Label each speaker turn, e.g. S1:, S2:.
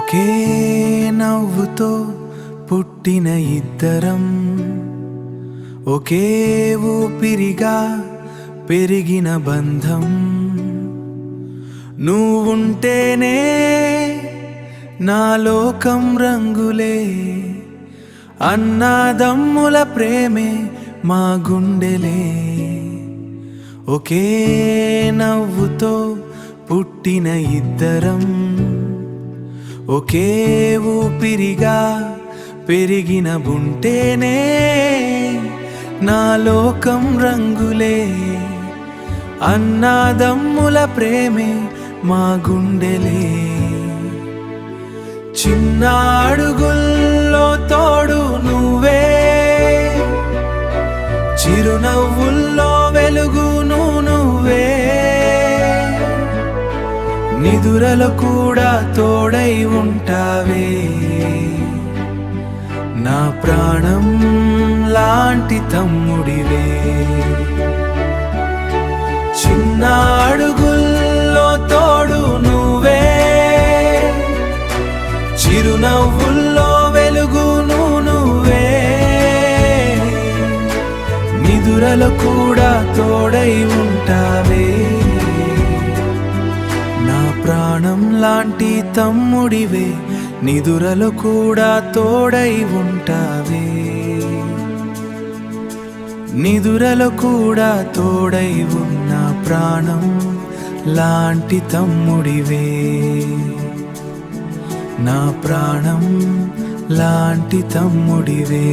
S1: ఒకే నవ్వుతో పుట్టిన ఇద్దరం, ఒకే ఊపిరిగా పెరిగిన బంధం. నువ్వుంటేనే నా లోకం రంగులే, అన్నదమ్ముల ప్రేమే మా గుండెలే. ఒకే నవ్వుతో పుట్టిన ఇద్దరం, ఒకే ఊపిరిగా పెరిగిన బుంటేనే నా లోకం రంగులే, అన్నదమ్ముల ప్రేమే మా గుండెలే. చిన్న అడుగుల్లో తోడు నువ్వే, చిరునవ్వుల్లో వెలుగు నువ్వే, నిదురలో కూడా తోడై ఉంటావే. నా ప్రాణం లాంటి తమ్ముడివే. చిన్న అడుగుల్లో తోడు నువ్వే, చిరునవ్వుల్లో వెలుగు నువ్వే, నిదురలో కూడా తోడై ఉంటావే. నా ప్రాణం లాంటి తమ్ముడివే, నిదురలో కూడా తోడై ఉంటావే. నిదురలో కూడా తోడై ఉన్న ప్రాణం లాంటి తమ్ముడివే. నా ప్రాణం లాంటి తమ్ముడివే.